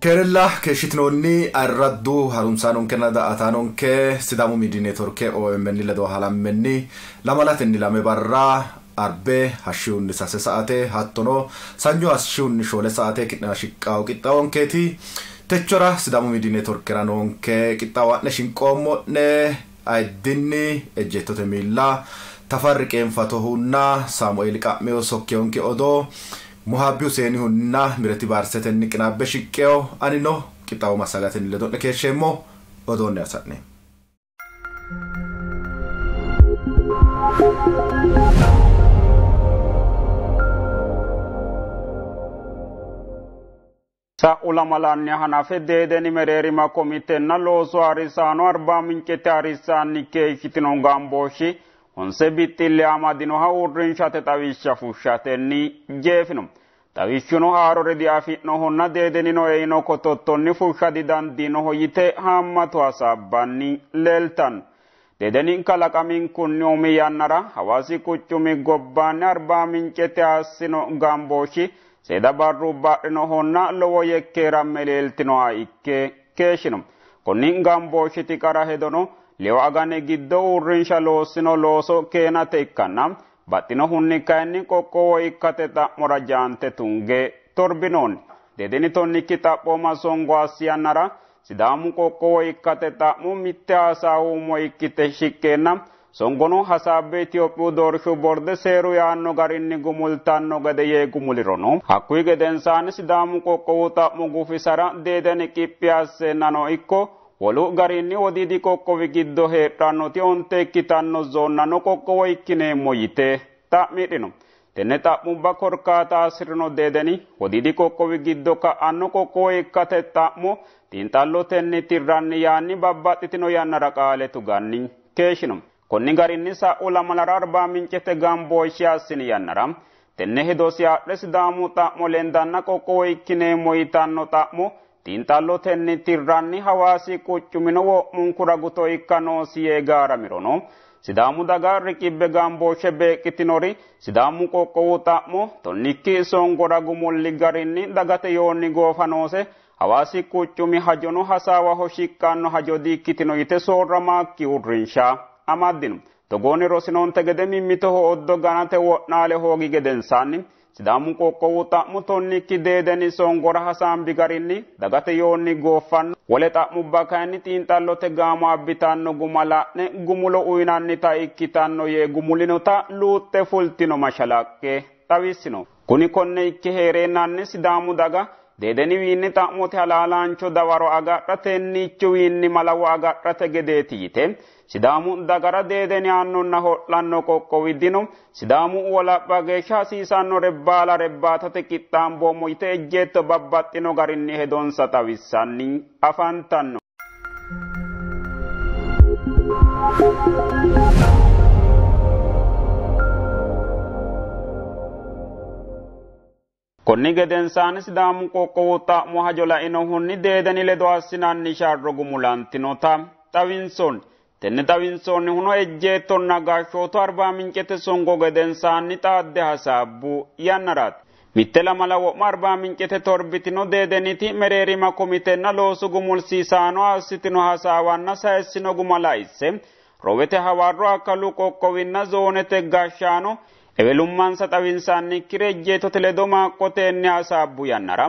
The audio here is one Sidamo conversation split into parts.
Kerala keshitnonni arraddu harumsanon Canada atanonke sidamu midinatorke OMN ledo halammenni lamalatenni lame barra arbe hashiunni sase saate hattono sanyo ashiunni shole saate kitna shiqqaw qixxawonketi techora sidamu midinatorkeranonke qixxawanne shinqommo ne aydinni ejjettote milla tafarriqen fatohunna Samuel Qameo sokkionke odo Muhabbi Hussein hunna mirati barseten niqnabbe shiqqeyo anino qixxawo masagaten ledo keeshemo odonne asatne Sa ulamalanni hanafe dedeni mererima komitenna looso arisano arba mincete arisani keeshitino gamboshi onse bitille amadino ha urrinshate tawisha fushatenni jeefino tawishuno haarore di afitno honna dedenino eino kotottonni fushadi dandino hoyite hammatu hasabbanni leltan dedenin kalaqamin kunni umi yannara hawasi kuccumi gobbaanni arba mincete assino gamboshi seda barru badhino honna lowo yekkeeramme leeltino ha ikke keeshino konni gamboshiti qara hedono Leo agane giddo urrinsha loosino looso keenate ikkanna baxxino hunni kayinni qoqqowo ikkate xa'mora jaante tunge torbinon dedeni tonni kitaphoma songo assiyannara sidaamu qoqqowo ikkate xa'mu mitte hasaawummo ikkite shiqqeenna songono hasabbe Itiyophiyu doorshu borde seeru yaanno garinni gumultanno gede yee gumulirono hakkuyi gedensaani sidaamu qoqqowu xa'mu gufisara dedeni qiphi asseennano ikko Wolu garinni odidi qoqqowi giddo heedhannoti onte ikkitanno zoonnano qoqqowo ikkineemmo yite xa'midhino tenne xa'mubba korkaata asirino dedeni odidi qoqqowi giddo ka'anno qoqqowo ikkate xa'mo xiinxallotenni tirranni yaanni babbaxxitino yannara qaale tuganni keeshino konni garinni sa'u lamalara arba mincete gambooshshi assini yannara tenne hedosi adhe sidaamu xa'mo lendanna qoqqowo ikkineemmo yitanno xa'mo Tintallotenni tirranni hawasi quccumino wo'munkura guto ikkanoosi yee gaaramirono sidaamu daga riqibbe gambooshe beeqqitinori sidaamu qoqqowu xa'mo tonnikki songora gumulli garinni dagate yoonni goofanoose hawasi quccumi hajono hasaawaho shiqqanno hajo diikkitino yite soorramaakki urrinsha amaddino togooni rosinonte gede mimmitoho oddo ganate wo'naale hoogi gedensaanni Sidaamu qoqqowu xa'mu tonnikki dedeni songora hasaambi garinni dagate yoonni goofanno wole xa'mubba kayinni xiinxallote gaamo abbitanno gumala'ne gumulo uyinannita ikkitanno yee gumulinota luuxxe fultino mashalaqqe xawissino kuni konne ikke heereennanni sidaamu daga dedeni wiinni xa'mote halaalaancho dawaro agadha tennichu wiinni malawo agadhate gedeeti yite Sidaamu dagara dedeni annonna ho'lanno qoqqowi dino sidaamu wolapha geeshsha hasiisannore baala rebbaatate qixxaamboommo yite ejjeetto babbaxxino garinni hedonsa xawissanni afantanno. Konni gedensaani sidaamu qoqqowu xa'mo hajo lainohunni dedeni ledo assinanni sharro gumulantinota xawinsoonni. Tenne xawinsonni huno ejjeettonna gashshootu arba mincete songo gedensaanni xaadde hasaabbu yannaraati. Mitte lamala wo'ma arba mincete torbitino dedeniti mereerima komitenna loosu gumulsiisaano assitino hasaawanna sayessino gumala isse rowete hawarro akkalu qoqqowinna zoonete gashshaano ewelummansa xawinsannikkire ejjeettote ledo maaqqoteenni hasaabbu yannara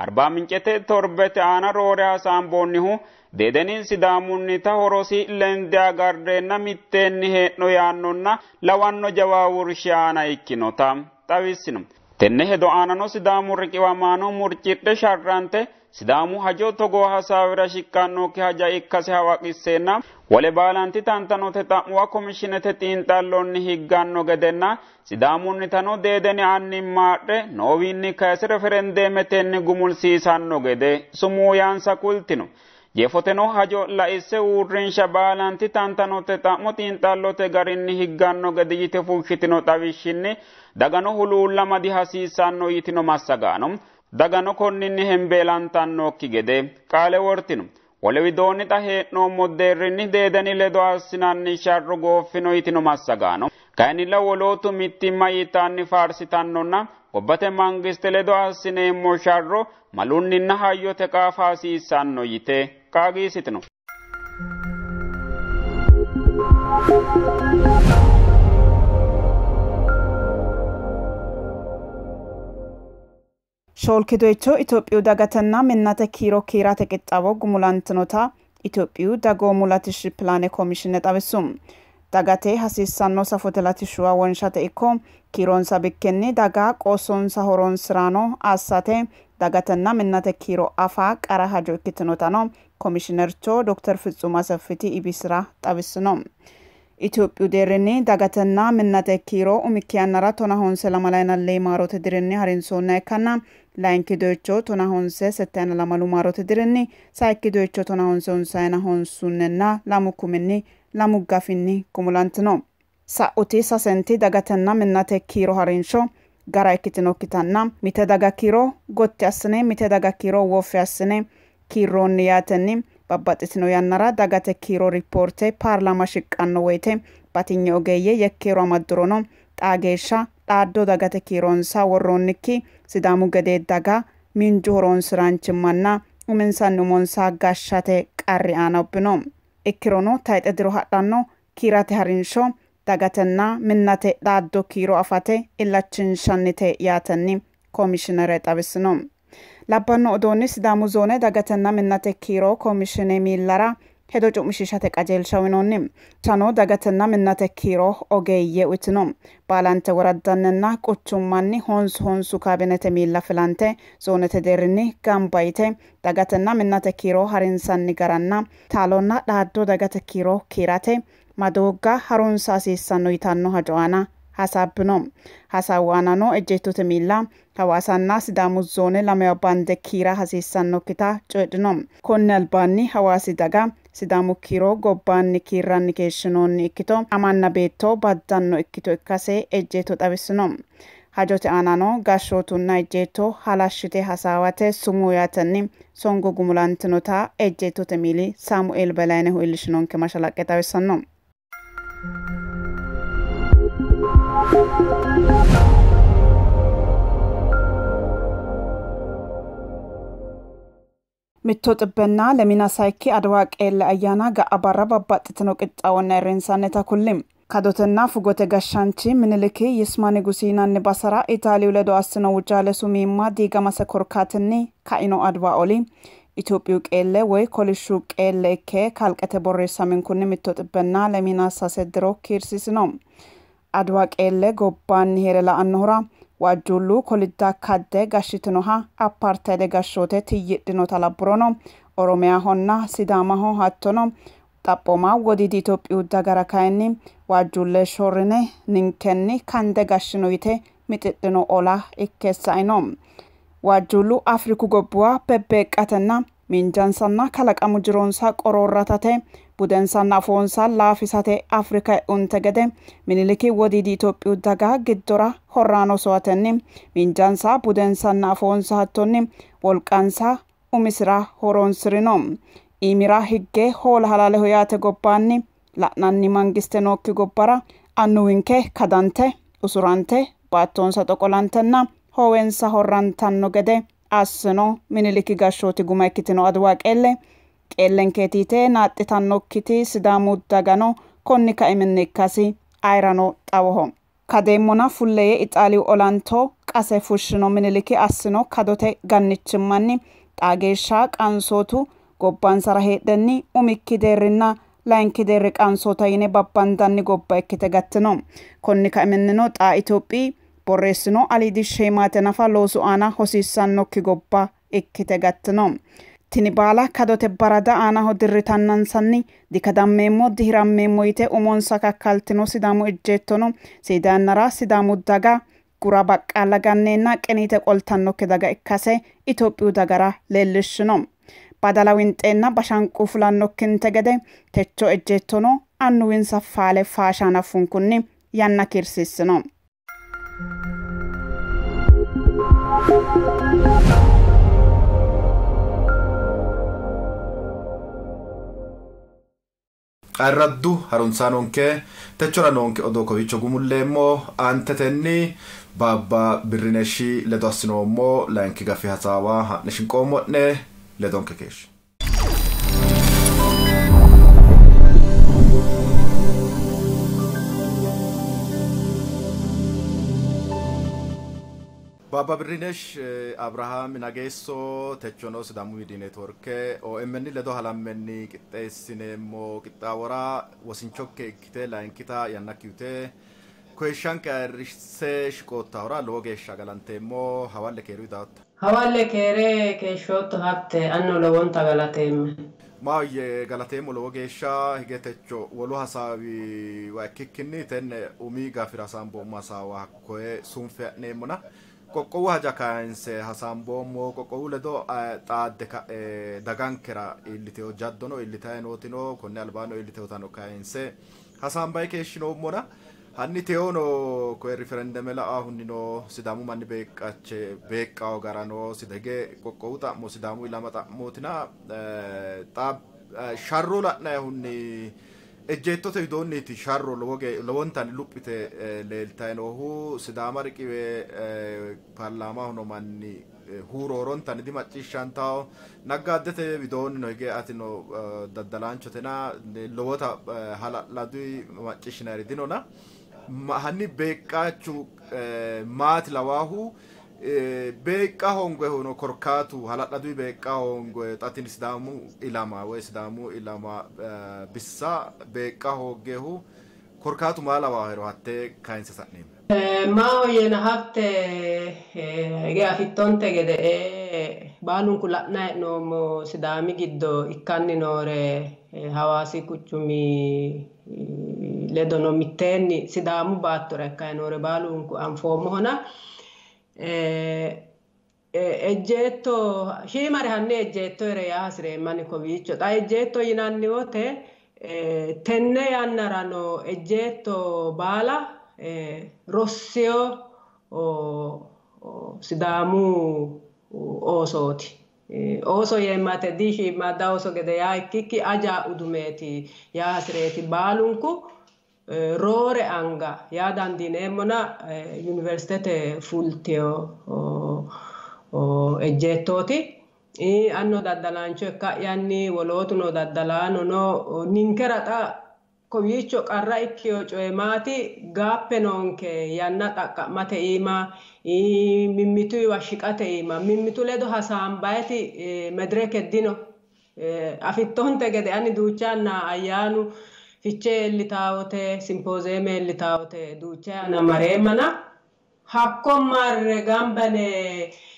arba mincete torbete aana roore hasaamboonnihu Dedenin sidaamunnita horosi lende agardeenna mitteenni hee'no yaannonna lawanno jawaawurshaana ikkinota xawissino tenne hedo aanano sidaamu riqiwamaano murcidhe sharrante sidaamu hajo togoo hasaawira shiqqannokki haja ikkase hawaqisseenna wole baalanti tantanote xa'muwa komishinete xiinxallonni higganno gedenna sidaamunnitano dedeni annimmaadhe noowiinni kayise referendeemetenni gumulsiisanno gede sumuuyaansa kultino Jefoteno hajo laisse urrinsha baalanti tantanote xa'mo xiinxallote garinni higganno gede yite fushshitino xawishshinni dagano huluullamadi hasiisanno yitino massagaano dagano konninni hembeelantannokki gede qaale wortino wole widoonni xa hee'noommo deerrinni dedeni ledo assinanni sharro gooffino yitino massagaano kainila wolotu mittimma yitanni faarsitannonna gobbate mangiste ledo assineemmo sharro malunninna hayyote qaafa hasiissanno yite qaagiisitino. Shoolkidoicho Itoophiyu dagatanna minnate kiiro kiirate qixxaawo gumulantinota Itoophiyu dagoomu latishshi pilaane koomishine xawissum. Dagate hasiissanno safote latishshuwa wonshate ikko kiiroonsa bikkenni daga qoossoonsa horoonsirano assate dagatanna minnate kiiro afaa qara hajo ikkitinotano koomishinercho Dr. Fitsum Aseffiti ibisira xawissino. Itoophiyu deerrinni dagatanna minnate kiiro umikkiyaannara tona honse lamalayinallee maarote dirinni harinsoonna ikkanna laayinkidoicho tona honse settayina lamalu maarote dirinni saayikkidoicho tona honse hunsayina honsunnenna lamu kuminni lamu gafinni gumulantino. Sa'uti sasenti dagatanna minnate kiiro harinsho gara ikkitinokkitanna mite daga kiiro gotti assine mite daga kiiro woffe assine kiirroonni yaatenni babbaxxitino yannara dagate kiiro riippoorte paarlaama shiqqanno woyte batinye ogeeyye yekkeero amaddurono xaageeshsha dhaaddo dagate kiiroonsa worroonnikki sidaamu gedee daga minju horoonsiraanchimmanna uminsanni umonsa gashshate qarri aana ubbino. Ikkirono tayxe diro hadhanno kiirate harinsho dagatenna minnate dhaaddo kiiro afate illachinshanite yaatenni koomishinere xawissino. Labbanno odoonni sidaamu zoone dagatenna minnate kiiro koomishine miillara hedo cu'mishishate qajeelsha uyinoonni. Chano dagatenna minnate kiiro ogeeyye uytino. Baalante woraddannenna quchummanni honsu kaabinete miilla filante zoonete deerrinni gamba yite dagatenna minnate kiiro harinsanni garanna taalonna dhaaddo dagate kiiro kiirate madoogga harunsa hasiissanno yitanno hajo aana hasaabbino. Hasaawaanano ejjeettote miilla hawaasanna sidaamu zoone lamewa bande kiira hasiissannokkita coydhino. Konni albaanni hawaasi daga sidaamu kiiro gobbaanni kiirranni keeshshinoonni ikkito amanna beetto baddanno ikkito ikkase ejjeetto xawissino. Hajote aanano gashshootunna ejjeetto halashshite hasaawate sumuu yaatenni songo gumulantinota ejjeettote miili Saamu'eel Belaynehu iillishinonke mashalaqqe xawissanno. Mitto xibbenna lemina sayikki adwa qeelle ayyaana ga'a barra babbaxxitino qixxaawonna irrinsannita kullim. Kadotenna fugote gashshaanchi Miniliki Yisma Nigusiinanni basara Itaaliyu ledo assino wujaale sumiimma diigamase korkaatinni ka'ino adwa oli Itoophiyu qeelle woy kolishshu qeelle ikke kalqete borreessamin kunni mitto xibbenna lemina sase diro kiirsisino. Adwa qeelle gobbaanni heere la'annohura waajjullu kolidda kadde gashshitinoha apartheid gashshoote tiyyidhinota labburono Oromiyahonna Sidaamaho hattono xaphooma wodiidi Itoophiyu dagara kayinni waajjulle shorrine ninkenni kande gashshino yite mixidhino ola ikkeessa'ino. Waajjullu Afriku gobbuwa bebbeeqqatenna minjansanna kalaqamu jiroonsa qoroorratate budensanna afoonsa laafisate Afrika unte gede Miniliki wodiidi Itoophiyu daga giddora horraano so'atenni minjansa budensanna afoonsa hattonni wolqansa umisira horoonsirino. Imira higge hoola halaleho yaate gobbaanni la'nanni mangiste nookki gobbara annuwinke kadante usurante baattoonsa xoqolantenna hoowensa horrantanno gede assino Miniliki gashshooti guma ikkitino adwa qeellenkeetiite naaxxitannokkiti sidaamu dagano konni kaiminni ikkasi ayirano xawoho. Kadeemmona fulleye Ixaaliyu olanto qase fushshino Miniliki assino kadote gannichimmanni xaageeshsha qansootu gobbansara heedhenni umikki deerrinna layinki deerri qansoota yine babbandanni gobba ikkite gattino. Konni kaiminino xaa Itoophiyi borreessino aliidi sheemaate nafa loosu aana hosiissannokki gobba ikkite gattino. Tini baala kadote barada aanaho dirritannansanni dikadammeemmo dihirammeemmo yite umonsa kakkaltino sidaamu ejjeettono siidaannara sidaamu daga gura baqqaalla ganneenna qeniite qoltannokki daga ikkase Itoophiyu dagara leellishshino. Badala winxeenna bashanquu fulannokkinte gede techo ejjeettono annuwinsa faale faashaan affunkunni yanna kiirsissino. arraddu harunsaanonke techoranonke odoo kowiicho gumulleemmo antetenni Baba Birrineshi ledo assinoommo laanki gaffi hasaawa ha'ne shinqoommo'ne ledonke keesh Baba Birrinesh Abraham Nagesso techono Sidamu Media Network OMN ledo halammenni qixxeessineemmo qixxaawora wosinchokke ikkite laankita yannakkiyute Question carisse shkota ora logesha galantemmo hawalle keeru daat hawalle keere keeshotto hatte anno lowonta galatemme ma ye galatemo logesha higetecho wolu hasawi wa kikkinni tenne umiga firasambo masawa koe sunfe'neemmona qoqqowu haja kaanse hasamboommo qoqqowu ledo xaadde ka dagankera illiteo jaddono illitae nootino konne albaano illiteo tano kaanse hasambay keeshinoomona Hanni teono ko referendum la ahunino Sidamu manni beqqaw garano sidege qoqqowta mo Sidamu ilamata motina tab sharro la'na hunni ejjettote widonniti sharro lowontan luphite leeltaynohu Sidama riqiwe parlama hono manni huurorontan di macciishshantao naggaddete widonnino hige atino daddalanchotena lowota hala'ladui macciishshinari dinona Hanni beqqachu maat lawahu beqqa hongwe hono korkatu hala'ladui beqqa hongwe tatin Sidamu ilama bissa beqqa hoggehu korkatu mala wahero hatte kainsa sa'nim mao yena hatte ge afittonte gede baalun kula'na no Sidami giddo ikkanni noore Hawasi kuccumi ledono mittenni Sidamu baattora ikkaynore baalunku anfoommo hona ejjetto shiimare hanne ejjetto ere yaasireemmani kowiicho xa ejjetto yinanni wote tenne yannarano ejjetto baala rossio Sidamu oosooti Oso yemmate dishi madda oso gede yaa ikkikki aja udumeti yaasireti baalunku roore anga yaa dandineemmona universitete fulteo ejjettooti anno daddalancho ikka'yanni wolootuno daddalaano no ninkera xa kowiicho qarra ikkiyo coymaati gaappe noonke yanna xaqqa'mate iima mimmituyiwa shiqate iima mimmitu ledo hasaambayeti medireke dino afittonte gede ani duuchanna ayyaanu fichee illitaawote simpozeeme illitaawote duuchaana mareemmana hakko marre gambane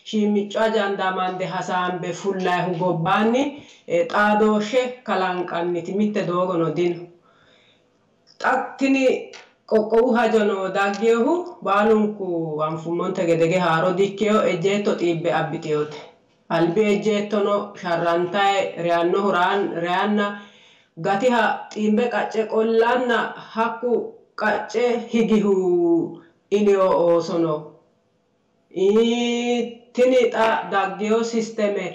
shiimicco ajandaamande hasaambe fullayhu gobbaanni xaadooshe kalanqanniti mitte doogono dino Taktini qoqqowu hajono daggeehu baalunku anfummonte gedege haaro dikkeo ejjetto xiibbe abbiteyote albi ejjettono sharrantae reyannohu reyanna gatiha xiimbe qacce qollanna hakku qacce higihu iliyo oosono tini xa daggeo sisteme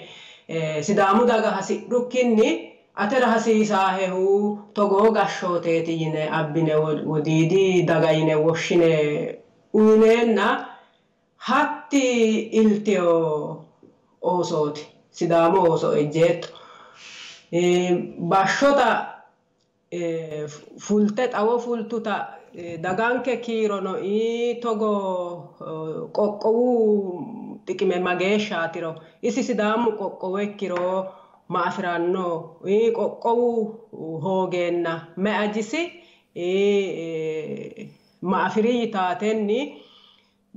Sidamu daga hasidhukkinni atera hasiisaahehu togo gashshooteeti yine abbine wodiidi daga yine woshshine uyneenna hatti ilteo oosooti Sidamu ooso ejjetto bashshota fulte xawo fultuta daganke kiirono togo qoqqowu xiqime mageeshshaatiro isi Sidamu qoqqowo ikkiro ma afiranno qoqqowu hoogeenna me ajisi ma afiri yitaatenni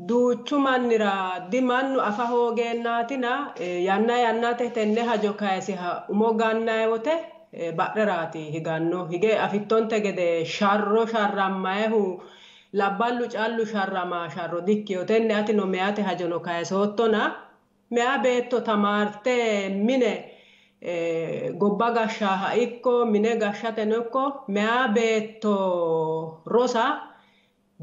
duuchu mannira dimannu afa hoogeennatina yanna yannate tenne hajo kayisiha umo gannayi wote badheraati higanno hige afittonte gede sharro sharrammayihu labballu callu sharrama sharro dikkiyo tenne atino meyate hajono kayisoottona meya beetto tamaarte mine gobba gashshaaha ikko mine gashshateno ikko meya beetto rosa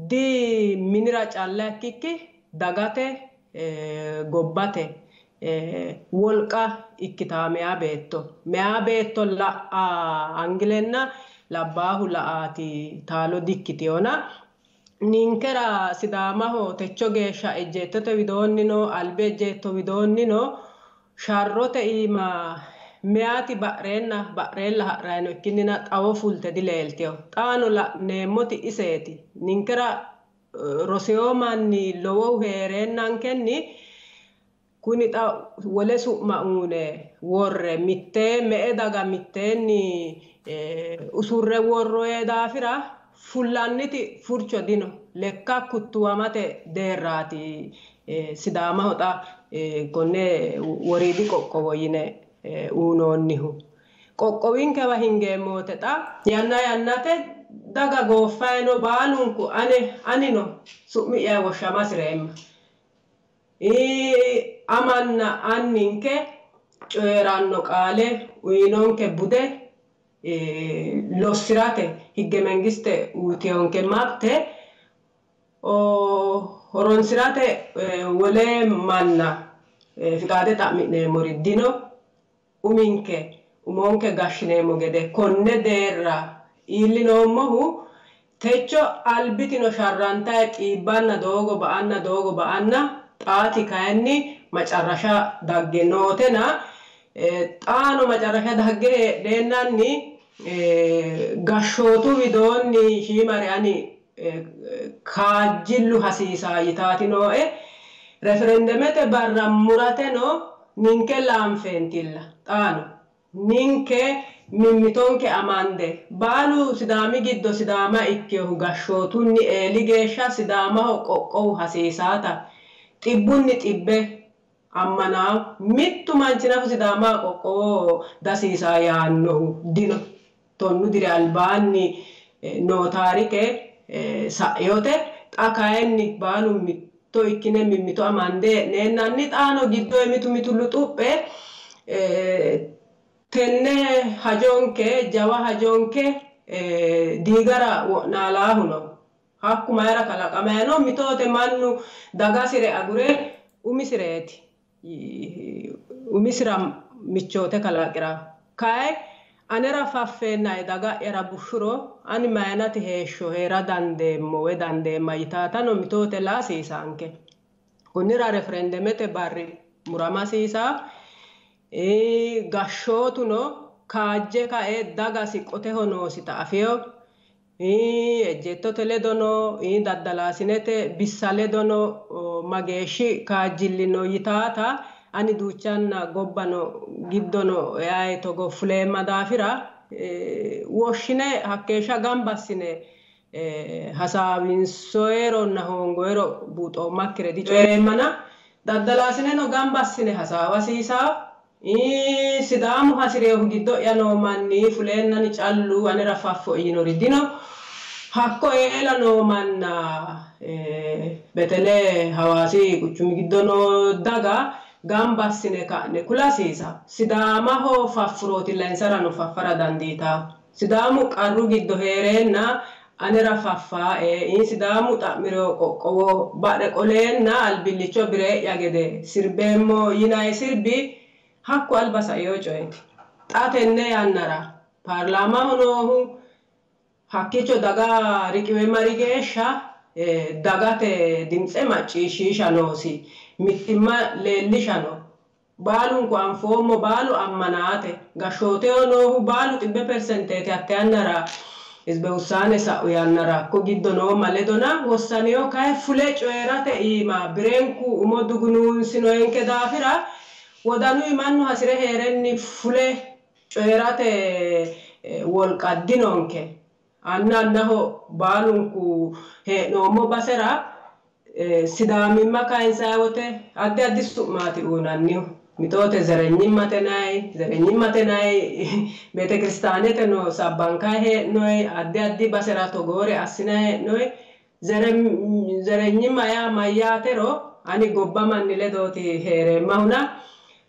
di minira calla ikkikki dagate gobbate wolqa ikkitaa meya beetto la'a angilenna labbaahu la'aati taalo dikkitiona ninkera sidaamaho techo geeshsha ejjeettote widoonni no albi ejjeetto widoonni no sharrote iima meyaati ba'reella ha'rayino ikkinnina xawo fulte dileelteyo xaano la'neemmoti iseeti ninkera roseyo manni lowohu heereennankenni kuni xa wole su'ma uune worre mittee me'e daga mitteenni usurre worroye daafira fullanniti furcho dino lekka kuttuwamate deerraati sidaamaho xa konne woriidi qoqqowo yine uunoonnihu qoqqowinkewa hingeemmoote xa yanna yannate daga gooffayino baalunku anino su'mi'ya woshshamasireemma amanna anninke coyeranno qaale uyinonke bude lossirate higge mengiste uutiyonke mabte horonsirate wole manna fiqaade xa'mi'neemmori dino uminke umonke gashshineemmo gede konne deerra iillinoommohu techo albitino sharrantaye xiibbanna doogo ba'anna xaati kayinni macarrasha dagge nootena xaano macarrasha dagge heedheennanni gashshootu widoonni shiimare ani kaajjillu hasiisaa yitaati nooe referendemete barra murateno ninke laanfeentilla xaano ninke mimmitonke amande baalu sidaami giddo sidaama ikkehu gashshootunni eeli geeshsha sidaamaho qoqqowu hasiisaata xibbunni xibbe ammanaawu mittu manchinafu sidaama qoqqowo dasiisaa yaannohu dino tonnu dire albaanni noo taarike sa'yote xa kayinni baalu mitto ikkine mimmito amande neennanni xaano giddoe mitu luxuphe tenne hajonke jawa hajonke diigara wo'naalaahu no hakku mayra kalaqamayno mitoote mannu dagasire agure umisira michoote kalaqira kae anera faffeennae daga'yara bushshuro ani maynati heeshsho heera dandeemmo we dandeemma yitaatano mitoote laasiisaanke kunnira referendemete barri muramasiisaa gashshootuno kaajje kae daga siqqoteho noosita afeyo ejjeettote ledono daddalaasinete bissa ledono mageeshshi kaajjillino yitaata ani duuchanna gobbano giddono yae togo fuleemma daafira woshshine hakkeeshsha gamba assine hasaawinsoyeronna hoongoyero buuxoommakkire dicoyeemmana daddalaasineno gamba assine hasaawasiisaa sidaamu hasireehu giddo'ya noo manni fuleennani callu anera faffo yinori dino hakko eela noo manna betele hawaasi quchumi giddo noo daga gamba assine ka'ne kulasiisa sidaamaho faffurootilla insarano faffara dandiitaa sidaamu qarru giddo heereenna anera faffaa'e sidaamu xa'mireo qoqqowo badhe qoleenna albillicho biree'ya gede sirbeemmo yinayi sirbi hakku alba saeyo coyeti xa tenne yannara paarlaamaho noohu hakkicho daga riqiwe mari geeshsha dagate dimtse macciishshiisha noosi mittimma leellishano baalunku anfoommo baalu ammanaate gashshooteho noohu baalu 100% hatte yannara hizbe usaane sa'u yannara ko giddo noo maledona wossaniyo kae fule coyerate iima bireenku umo dugunuunsinoyenke daafira wodanu mannu hasire heerenni fule coyerate wolqaddinonke annaho baalunku hee'noommo basera sidaamimma kayinsawote addi su'maati uunannihu mitoote zerenyimmate nayi beete kiristaanete no sabbankayi hee'noyi addi basera togoore assinayi hee'noyi zerenyimma yaa mayyaatero ani gobba manni ledooti heereemmahuna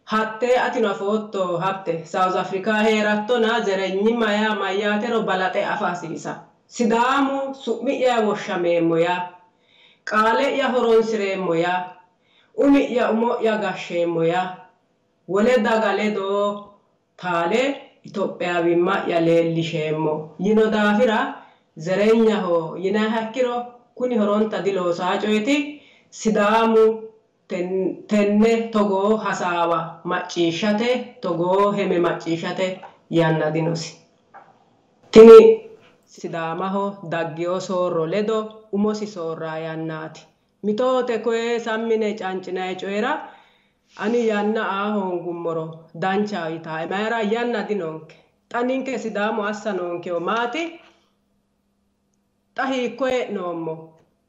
hatte atino afootto hatte South Africa heerattona zerenyimma yaa mayyaatero balaxe afa hasiisa sidaamu su'mi'ya woshshameemmo yaa qaale'ya horonsireemmo yaa umi'ya umo'ya gashsheemmo yaa wole daga ledo taale Itoophiyaawimma yaleellisheemmo yino daafira zerenyaho yinayi hakkiro kuni horonta diloosaa coyti sidaamu tenne togoo hasaawa macciishshate togoo heme macciishshate yanna dinosi. Tini sidaamaho daggeo soorro ledo umosi soorraa yannaati. Mitoote koye sammine cancinayi coyira ani yanna hoongummoro danchaho yitaae mayra yanna dinonke. Xa ninke sidaamu assa noonkeho maati? Xa hiikko hee'noommo?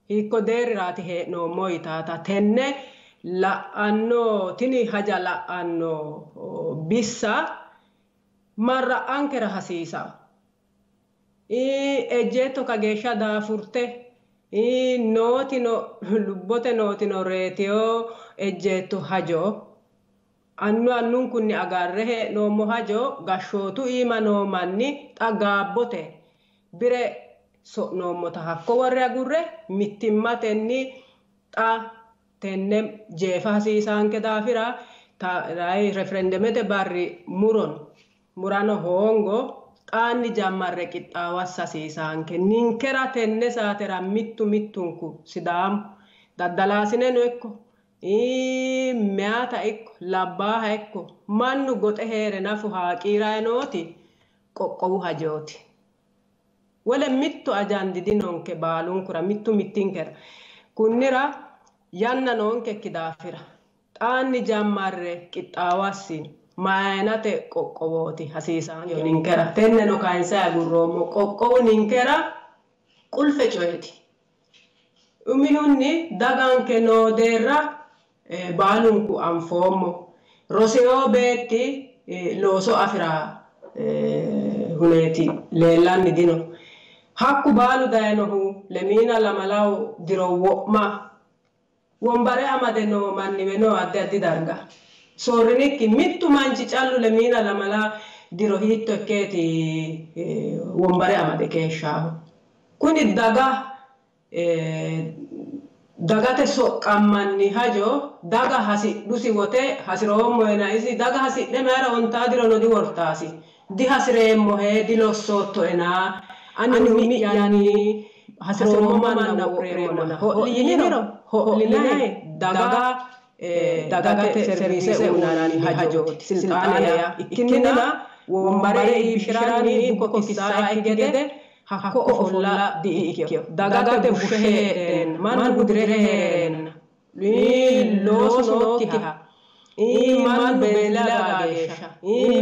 Hiikko deerriraati hee'noommo yitaata tenne la'anno tini haja la'anno bissa marra ankera hasiisa. Ejjeetto kageeshsha daafurte nootino lubbote nootino reetiyoo ejjeetto hajo annunkunni agarre hee'noommo hajo gashshootu iima noo manni xa gaabbote bire so'noommota hakko worre agurre mittimmatenni xa tenne jeefa hasiisaanke daafira referendumete barri murano hoongo xaanni jammarre qixxaawassa hasiisaanke ninkera tenne saatera mittunku sidaamu daddalaasineno ikko meyaata ikko labbaaha ikko mannu goxe heere nafu haaqiirayi nooti qoqqowu hajooti. Wole mittu ajandi dinonke baalunkura mittu mittinkera kunnira yanna noonkekki daafira xaanni jammarre qixxaawassi maayinate qoqqowooti hasiisaanke ninkera tenneno kayinsayi agurroommo qoqqowu ninkera qulfe coyeeti. Umihunni daganke noo deerra baalunku anfoommo roseo beetti looso afira huneeti leellanni dino. Hakku baalu dayinohu lemiina lamalawu diro wo'ma wombare amade noo manniwe noo addi addi darga. Soorrinikki mittu manchi callu lemiina lamala diro hiitto ikkeeti wombare amade keeshshaahu. Kuni dagate soqqammanni hajo daga hasidhusi wote hasiroommoena isi daga hasidhe mayra ontaa dirono diwortaasi dihasireemmo dilossootoena ani mi'yaani hasiroommo manna ureemmona ho'liniro ho'linayi dagate servise uunanni hajooti silxaaneya ikkinnina wombare iibishirani buko kissaa ekki gede hakko ofolla di ikkio dagate bushe heedheen mannu gudire heereen looso nookkiha mannu beellaa geeshsha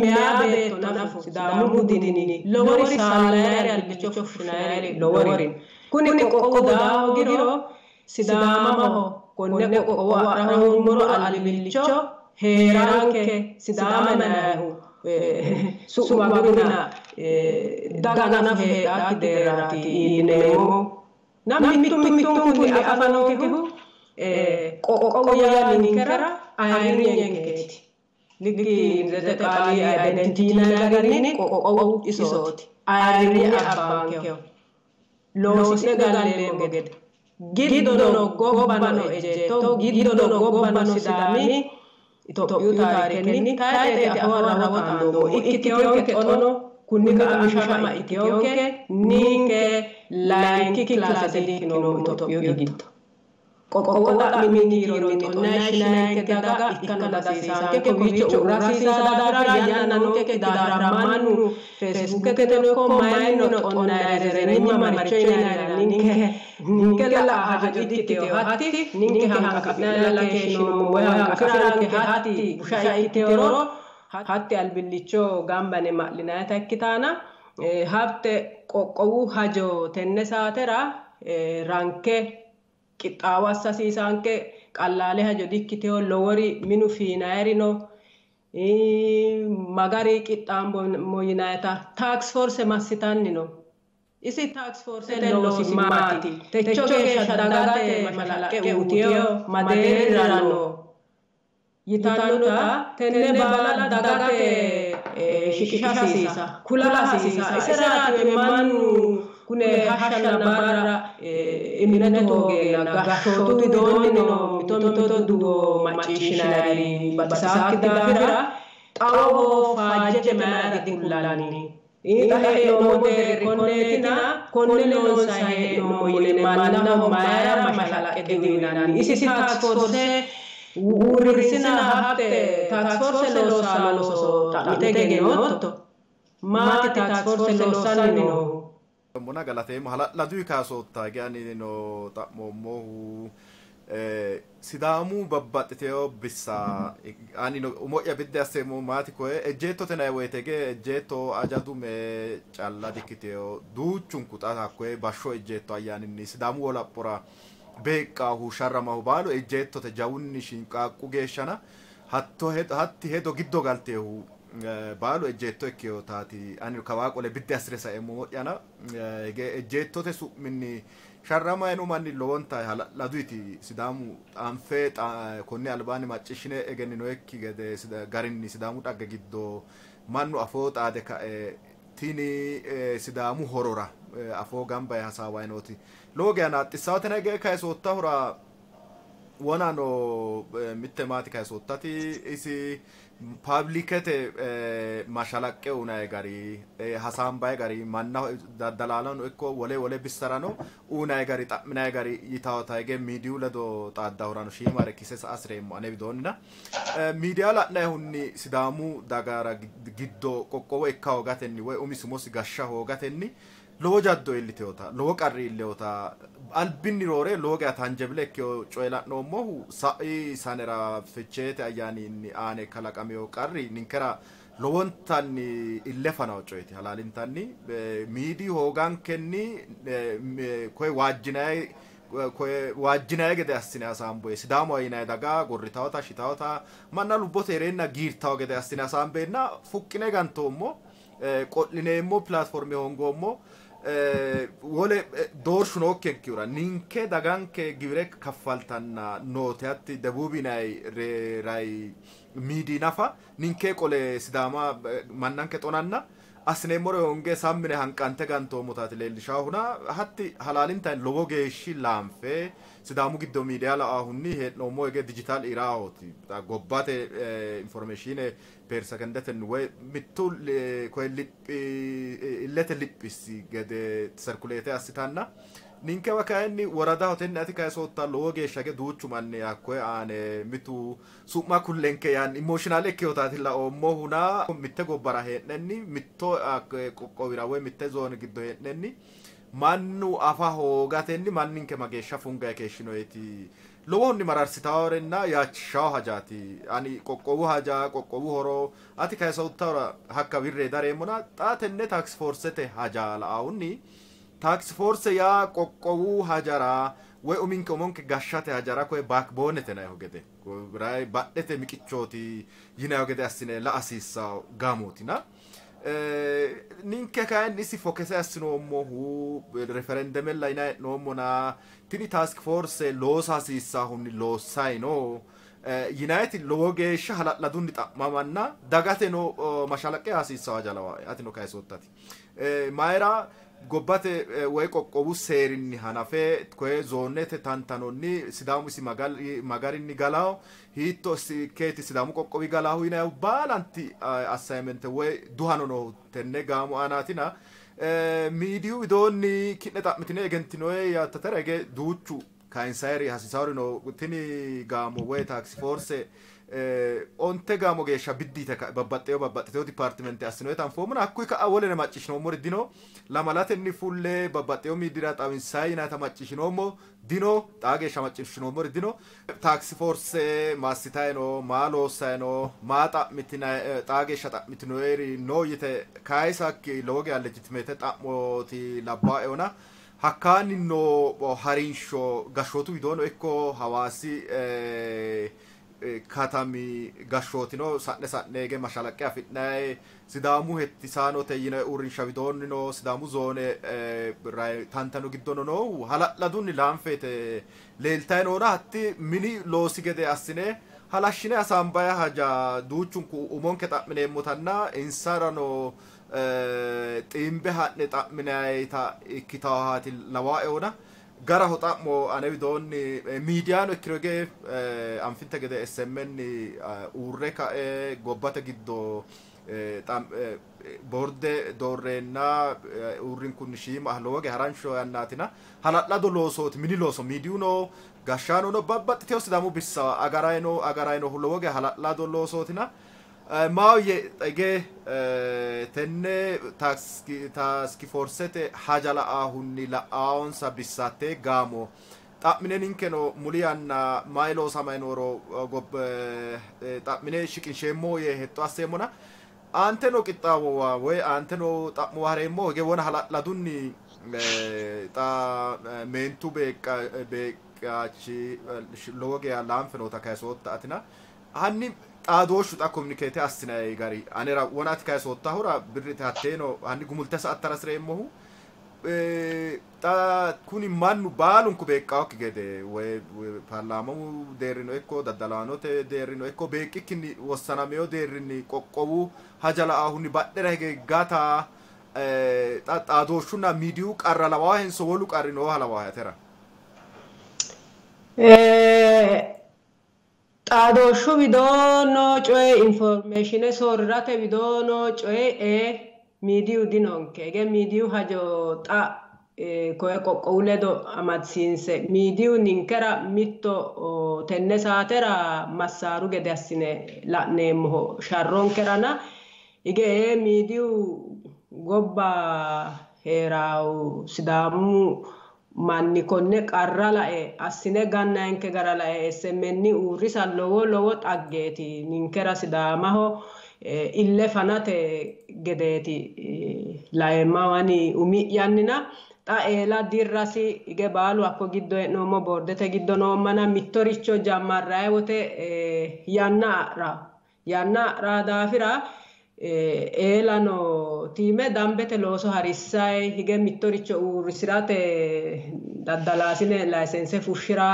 meyaa beetto nafu sidaamu budini lowori saallayri albicho fushshinayri loworin kuni qoqqowu daahogiro sidaamaho konne qoqqowo adhahummoro albillicho heeranke sidaamanayihu su'magurina daga nafu heedhaakki deerraati yineemmo. Mittu mittunkunni afanonkehu qoqqowu yaa ninkera ayirrinyenkeeti. Likki zete qaali identitiina garinni qoqqowu isooti. Ayirrinye abbaankeho. Loosine galleemmo gede. Giddono gobbano ejjeetto giddono gobbano sidaami Itophiyu taarikenni taayete afara rawotaandoommo ikkiteyonke xono kunni kaamishama ikkiteyonke ninke layinki kilaase dikkinoommo Itophiyu giddo. Qoqqowu xa'minni kiironni xonnaashinaanke daga ikkano dasiisaanke kowiicho urrasiisaa daafira yanna noonke daafira mannu feesibuukete ikko mayinno xonnaayrerenimma maricho yinaayira ninke la'a hajo ikkiteyo hatti ninke hanqafi'nayala keeshinoommo woy hanqafiranke hatti busha ikkiteyoro hatti albillicho gambane ma'linayita ikkitaana hafte qoqqowu hajo tenne saatera ranke qixxaawassa hasiisaanke qallaale hajo dikkiteyo lowori minu fiinayrino magari qixxaambo yinayita tax force massitanni no. Isi tax force loosi maati? Techo geeshsha dagate mashalaqqe uutiyo madeerrano yitannota tenne baala dagate shiqisha hasiisa kula hasiisa iseraati mannu kune hashshanna barra imineto hoogeena gashshootu widoonni no mito dugo macciishshinayri baxisaakki daafira xawo faajjete mayra dikullanni ita hee'noommo konneetina konne loonsa hee'noommo yine mannaho mayra mashalaqqe diwinanni isi task force uurrisina hatte task force looso xa'mite egennotto maati task force loosanni noohu Mona galateemo hala'ladu kaasootta gani no xa'moommohu sidaamu babbaxxiteo bissa ani no umo'ya bidde asseemo maati koe ejjeettote nayi woytege ejjeetto ajadume calla dikkiteo duuchun kuxa hakkoe bashsho ejjeetto ayyaaninni sidaamu wolaphora beeqqaahu sharramahu baalu ejjeettote jawunni shinqaaqqu geeshshana hatti hedo giddo galteehu baalu ejjeetto ikkeyo taati ani kawaaqole bidde assire saeemmo mo'yana ejjeettote su'minni sharrama enu manni lowonta hala'laduyti sidaamu xanfee konne albaani maccishshine egenninoekki gede garinni sidaamu dhagge giddo mannu afoo xaade ka'e tini sidaamu horora afoo gamba hasaaway nooti lowo geya naaxxissaawatena ege kaysoottahura wonano mitte maati kaysoottati isi publikete mashalaqqe unay gari hasaambay gari mannaho daddalaalano ikko wole bissarano unay gari xa'minay gari yitawata ege miidiyu ledo xaaddahurano shiimare kise sa asreemmo ane widoonnina miidiya la'nayhunni sidaamu dagara giddo qoqqowo ikka hoogatenni woy umisumosi gashsha hoogatenni lowo jaddo illiteewota lowo qarri illeewota albinni roore lowo geya tanjebile ikkeyo coye la'noommohu sa'i sanera ficheete ayyaaniinni aane kalaqameyo qarri ninkera lowontanni illefanaw coyeti halaalintanni miidii hoogankenni koye waajjinaye gede assine hasaamboye sidaamu ayinaye daga gorritawota shitawota manna lubbote hereenna giirtawo gede assine hasaambeenna fuqqine gantoommo qo'lineemmo pilaatforme hongoommo wole doorshu nookkenkiura ninke daganke gibire kaffaltanna noote hatti debuubinay ray miidii nafa ninke qole sidaama mannanke xonanna asineemmore honge sammine hanqante gantoomo taati leellishaahuna hatti halaalintayn lowo geeshshi laanfee sidaamu giddo miidiyaa la'aahunni heedhnoommo ege dijitaal iraahoti gobbate informatione per sekendeten woy mittu koye liphi illete liphisi gede serkuleete assitanna ninkewa kayinni worada hotenni ati kaysootta lowo geeshsha ge duuchu manni hakkoe aane mitu su'ma kullenke yaan emotionale ikkeyotaati la'oommohuna mitte gobbara heedhenni mitto qoqqowira woy mitte zoone giddo heedhenni mannu afa hoogatenni manninke mageeshsha fungaye keeshshinoyeeti lowonni mararsitaaworenna yaachishawo hajaati ani qoqqowu haja qoqqowu horo ati kaysoottawra hakka wirre dareemmona xaa tenne tax forcete haja la'aahunni tax force ya qoqqowu hajara woy uminke umonke gashshate hajara koye backbone tena hogede ray badhete miqichooti yina hogede assine la asissa gamotina ninke kayen isi fokese assinoommohu referendumella ina noommona tini task force loosa hasiissahunni loossayno United lowo geeshsha hala'ladunni xa'mamanna dagate no mashalaqqe hasiissawa jalawa atino kaysoottati mayra gobbate woy qoqqowu seerinni hanafe koye zoonete tantanonni sidaamu isi magarinni galaho hiitto keeti sidaamu qoqqowi galahu yinayo baalanti assignment woy duhano no tenne gaamo aanaatina miidiyu widoonni ki'ne xa'mitine egentinoye yaattatera ege duuchu kainsayri hasiisawri no tini gaamo woy tax force onte gaamo geeshsha biddite babbaxxiteo dipartimente assinoye tanfoomuna hakkuy ka'a wolene macciishinoommo dino lamalatenni fulle babbaxxiteo miidira xawinsayi yinayta macciishinoommo dino xaa geeshsha macciishinoommo dino tax force maassitayno maa loossayno maa xa'mitinayi xaa geeshsha xa'mitinoyeri no yite kaysakki lowo geya legitimate xa'mooti labbaa'eona hakkaanni no harinsho gashshootu widoono ikko hawaasi katami gashshootino sa'neege mashalaqqe afidnaye sidaamu hettisaanote yine uurrinsha widoonni no sidaamu zoone tantano giddono no hala'ladunni laanfeete leeltayi noona hatti mini loosi gede assine halashshine hasaambaya haja duuchunku umonke xa'mineemmotanna insarano xiimbe ha'ne xa'minayta ikkitawahaati lawaa'eona gara hoxamo ane bidonni midiano ikkiroge anfinte gede SMN urre ka'e gobbate giddo borde dorrenna urrin kun shima ahloge haransho yannatina halallado loosooti mini looso midiuno gashano no babbaxiteyo sidamu bissa agarayno huloge halallado loosootina maaye ege tenne taski forsete hajala ahunni la aonsa bissate gamo xamine ninkeno muliyanna maylo samaynoro gob xamine shiqinshemo ye hetto asemona anteno qixxaawowa way anteno xammo haremo ge wona halalladunni ta mentu beqachi loge alanfenota kaysota atina hanni xaadooshshu xa communicate assinay gari anera wonat kaysota hora birrite hatteno hanni gumulte sa attarasreemmohu ta kuni mannu baalunku beeqqawokki gede way parlamamu deerrino ekko daddalaanote deerrino ekko beeqqikkinni wossanameyo deerrinni qoqqowu hajala ahunni badhera hige gata xaadooshshunna miidiyu qarra lawaa henso wolu qarrinoo halawaa yatera xaadooshshu widoono coye information soorrirate widoono coye miidiyu dinonke ege miidiyu hajo xa koye qoqqowu ledo amadsiinse miidiyu ninkera mitto tenne saatera massaaru gede assine la'neemmoho sharronkerana ige miidiyu gobba heeraawu sidaamu manni konne qarra lae assine gannanke gara lae SMN uurrisa lowo xaggeeti ninkera sidaamaho ille fanate gedeeti laemawani umi'yannina xa eela dirrasi ige baalu akko giddo hee'noommo bordete giddo noommana mittoricho jammarrayi wote yanna a'ra daafira eelano tiime dambete looso harissay hige mittoricho uurrisirate daddalaasine laysense fushshira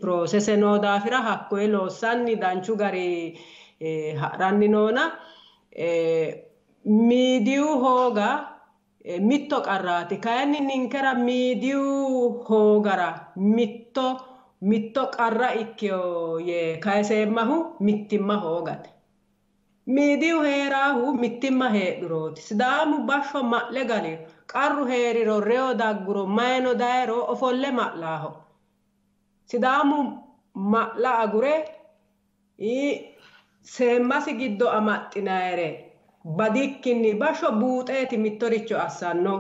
proosese noo daafira hakkoye loossanni danchu gari ha'ranni noona miidiyu hooga mitto qarraati kayinni ninkera miidiyu hoogara mitto qarra ikkeyo yee kayiseemmahu mittimma hoogate miidiyu heeraahu mittimma heedhurooti sidaamu bashsho ma'le galiro qarru heeriro reo dagguro mayno dayiro ofolle ma'laaho sidaamu ma'la agure seemmasi giddo amaxxinayre badikkinni bashsho buuxeeti mittoricho assanno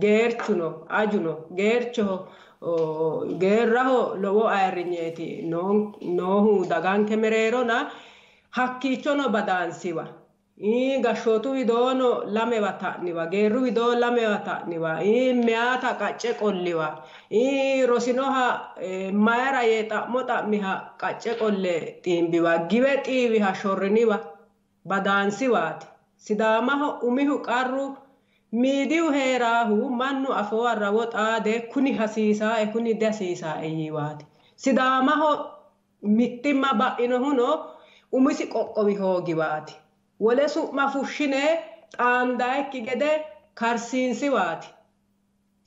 geerchuno ajuno geerraho lowo ayirrinyeeti noohu daganke mereerona hakkiichono badaansiwa gashshootu widoono lamewa ta'niwa geerru widoo lamewa ta'niwa meyaata qacce qolliwa rosinoha mayra yee xa'mo xa'miha qacce qolle xiimbiwa giwe xiiwiha shorriniwa badaansiwaati sidaamaho umihu qarru miidiyu heeraahu mannu afoo arrawo xaade kuni hasiisae kuni dihasiisae yiiwaati sidaamaho mittimma ba'inohuno umisi qoqqowi hoogiwaati wole su'ma fushshine xaandayikki gede karsiinsiwaati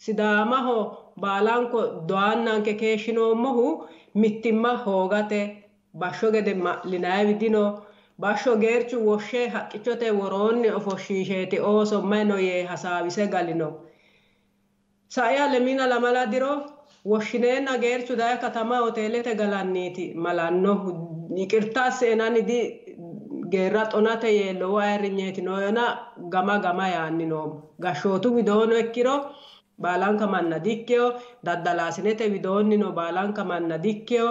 sidaamaho baalanko do'annanke keeshshinoommohu mittimma hoogate bashsho gede ma'linayi widino bashsho geerchu woshshe haqqichote woroonni ofoshshiisheeti ooso mayno yee hasaawise galino saia lemina lamala diro woshshineenna geerchu daye katama hoteelete galanniiti malanno yiqirta seenani di geerra xonate yee lowo ayirrinyeeti nooyona gama yaanni noomo gashshootu widoono ikkiro baalanka manna dikkeyo daddalaasinete widoonni no baalanka manna dikkeyo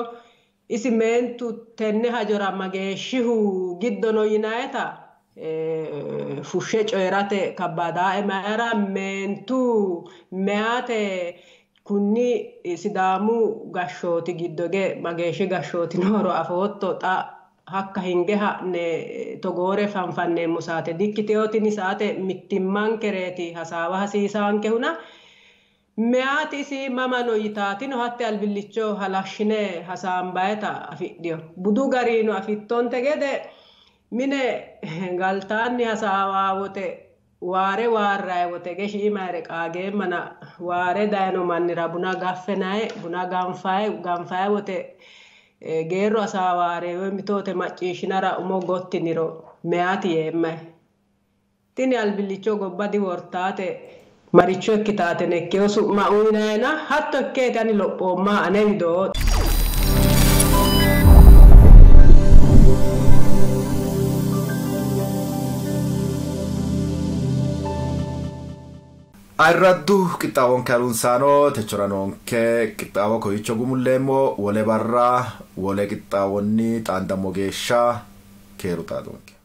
isi meentu tenne hajora mageeshshihu giddono yinayeta fushshe coyrate kabbaadaa'e mayra meentu meyate kunni sidaamu gashshooti giddoge mageeshshi gashshooti nooro afootto xa hakka hinge ha'ne togoore fanfanneemmo saate dikkiteyootini saate mittimmankereeti hasaawa hasiisaankehuna meyaati isi mamano yitaatino hatte albillicho halashshine hasaambayeta afidhiyo budu gariino afittonte gede mine galtaanni hasaawawote waare waarraa wote geshi maare qaagee mana waare daayino mannira buna ganfaaye wote geerro asaa waare woy mitoote macciishinara umo gottiniro meyaati yeemme tini albillicho gobba diwortaate maricho ikkitaate nekkeyo su'ma uynayna hatto ikkeeti ani lophoommaa ane widoo Arraddu qixxaawwan karuunsaanoo techoranonke qixxaawa koyicho gumulleemmoo wole barraa wole qixxaawwanni xaandammoo geeshaa keeru taatuunke.